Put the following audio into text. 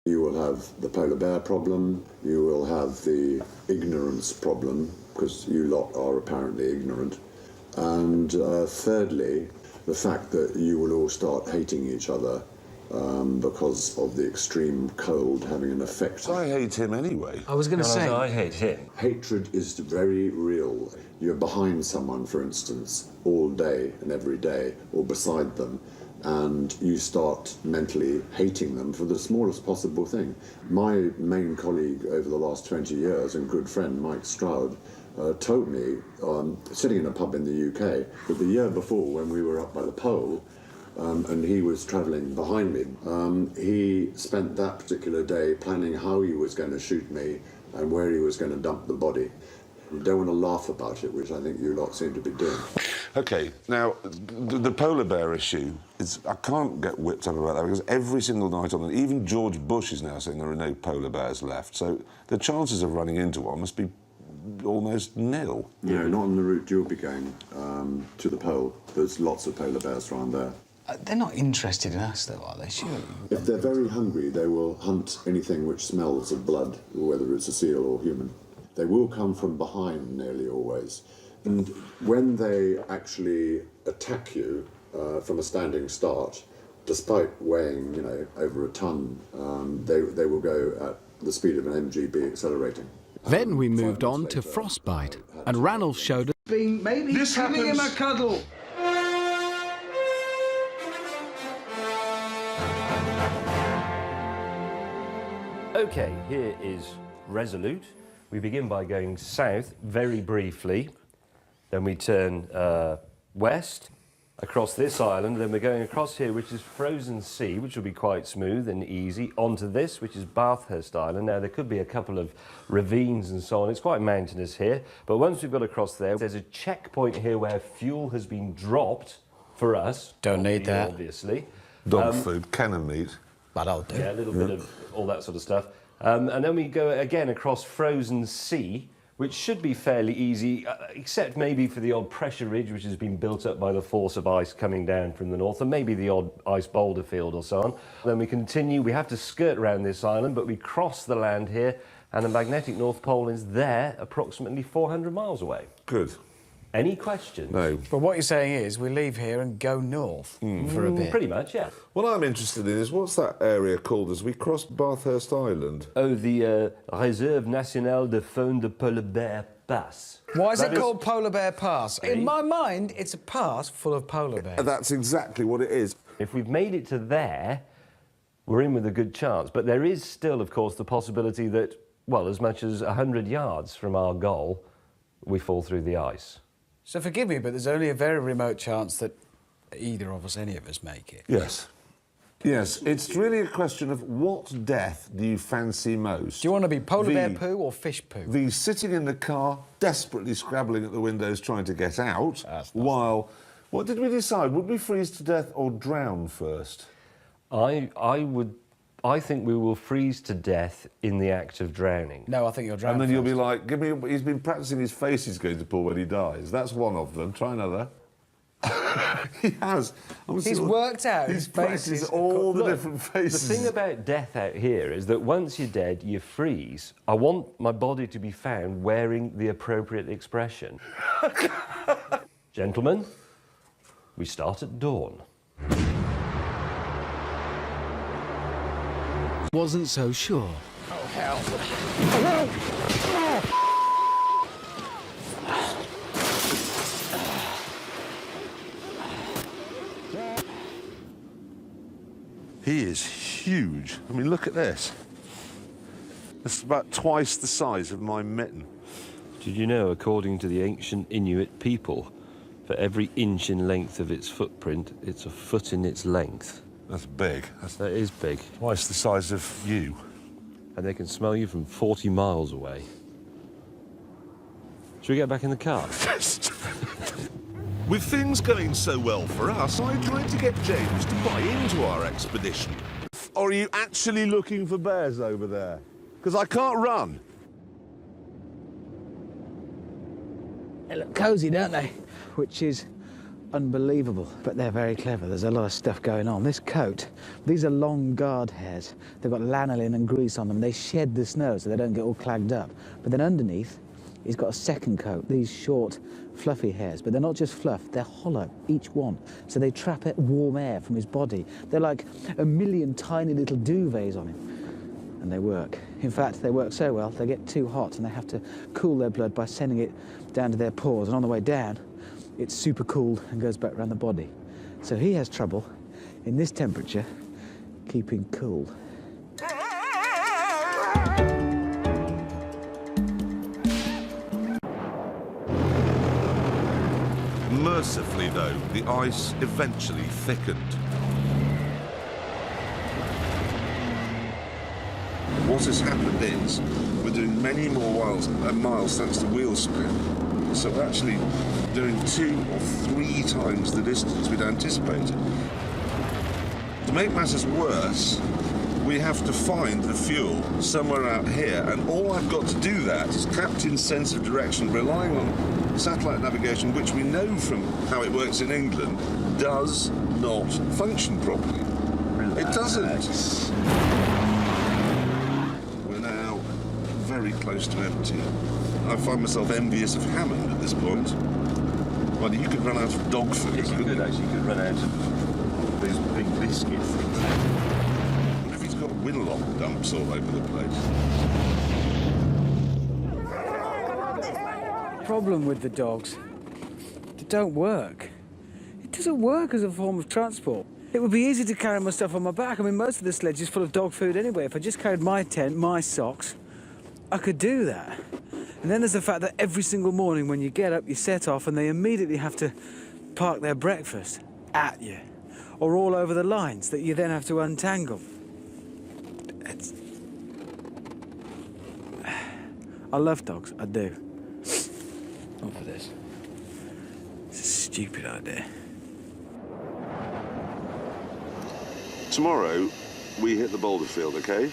You will have the polar bear problem, you will have the ignorance problem, because you lot are apparently ignorant, and thirdly, the fact that you will all start hating each other because of the extreme cold having an effect. I hate him anyway. I was going to say... I hate him. Hatred is very real. You're behind someone, for instance, all day and every day, or beside them, and you start mentally hating them for the smallest possible thing. My main colleague over the last 20 years and good friend, Mike Stroud, told me, sitting in a pub in the UK, that the year before, when we were up by the pole, and he was travelling behind me, he spent that particular day planning how he was going to shoot me and where he was going to dump the body. You don't want to laugh about it, which I think you lot seem to be doing. OK, now, the polar bear issue, I can't get whipped up about that, because every single night on it, even George Bush is now saying there are no polar bears left, so the chances of running into one must be almost nil. No, not on the route you'll be going to the pole. There's lots of polar bears around there. They're not interested in us, though, are they? Surely. If they're very hungry, they will hunt anything which smells of blood, whether it's a seal or human. They will come from behind nearly always. And when they actually attack you from a standing start, despite weighing, over a ton, they will go at the speed of an MGB accelerating. Then we moved on to frostbite, and Ranulph showed us... Maybe giving him a cuddle. OK, here is Resolute. We begin by going south very briefly, then we turn west across this island, then we're going across here, which is Frozen Sea, which will be quite smooth and easy, onto this, which is Bathurst Island. Now, there could be a couple of ravines and so on. It's quite mountainous here, but once we've got across there, there's a checkpoint here where fuel has been dropped for us. Don't need that. Obviously. Dog food, cannon meat. But I'll do. Yeah, a little bit of all that sort of stuff. And then we go again across Frozen Sea, which should be fairly easy, except maybe for the odd pressure ridge, which has been built up by the force of ice coming down from the north, and maybe the odd ice boulder field or so on. Then we continue, we have to skirt around this island, but we cross the land here, and the magnetic North Pole is there, approximately 400 miles away. Good. Any questions? No. But what you're saying is we leave here and go north for a bit. Pretty much, yeah. What I'm interested in is, what's that area called as we cross Bathurst Island? Oh, the Réserve Nationale de Faune de Polar Bear Pass. Why is it called Polar Bear Pass? In my mind, it's a pass full of polar bears. That's exactly what it is. If we've made it to there, we're in with a good chance. But there is still, of course, the possibility that, well, as much as 100 yards from our goal, we fall through the ice. So forgive me, but there's only a very remote chance that either of us, any of us, make it. Yes. Yes, it's really a question of what death do you fancy most? Do you want to be polar bear poo or fish poo? The sitting in the car, desperately scrabbling at the windows trying to get out, while... What did we decide? Would we freeze to death or drown first? I think we will freeze to death in the act of drowning. No, I think you'll drown And then first. you'll be like, give me... He's been practising his face he's going to pull when he dies. That's one of them. Try another. He has. He's worked out his faces, all the different faces. The thing about death out here is that once you're dead, you freeze. I want my body to be found wearing the appropriate expression. Gentlemen, we start at dawn. wasn't so sure. Oh, hell. He is huge. I mean, look at this. It's about twice the size of my mitten. Did you know, according to the ancient Inuit people, for every inch in length of its footprint, it's a foot in its length? That's big. That is big. Twice the size of you. And they can smell you from 40 miles away. Should we get back in the car? With things going so well for us, I tried to get James to buy into our expedition. Or are you actually looking for bears over there? Because I can't run. They look cosy, don't they? Which is unbelievable, but they're very clever. There's a lot of stuff going on. This coat, these are long guard hairs. They've got lanolin and grease on them. They shed the snow so they don't get all clagged up. But then underneath, he's got a second coat, these short, fluffy hairs. But they're not just fluff, they're hollow, each one. So they trap warm air from his body. They're like a million tiny little duvets on him. And they work. In fact, they work so well, they get too hot and they have to cool their blood by sending it down to their pores. And on the way down, it's super cooled and goes back around the body. So he has trouble, in this temperature, keeping cool. Mercifully, though, the ice eventually thickened. What has happened is we're doing many more miles thanks to wheel spin. So we're actually doing 2 or 3 times the distance we'd anticipated. To make matters worse, we have to find the fuel somewhere out here, and all I've got to do that is captain's sense of direction, relying on satellite navigation, which we know from how it works in England, does not function properly. It doesn't. We're now very close to empty. I find myself envious of Hammond at this point. Well, you could run out of dog food. Yes, you could actually. You could run out of those big biscuit things. What if he's got Winlock dumps all over the place? Problem with the dogs, they don't work. It doesn't work as a form of transport. It would be easy to carry my stuff on my back. I mean, most of the sledge is full of dog food anyway. If I just carried my tent, my socks, I could do that. And then there's the fact that every single morning when you get up, you set off and they immediately have to park their breakfast at you or all over the lines that you then have to untangle. I love dogs, I do. Not for this. It's a stupid idea. Tomorrow, we hit the boulder field, okay?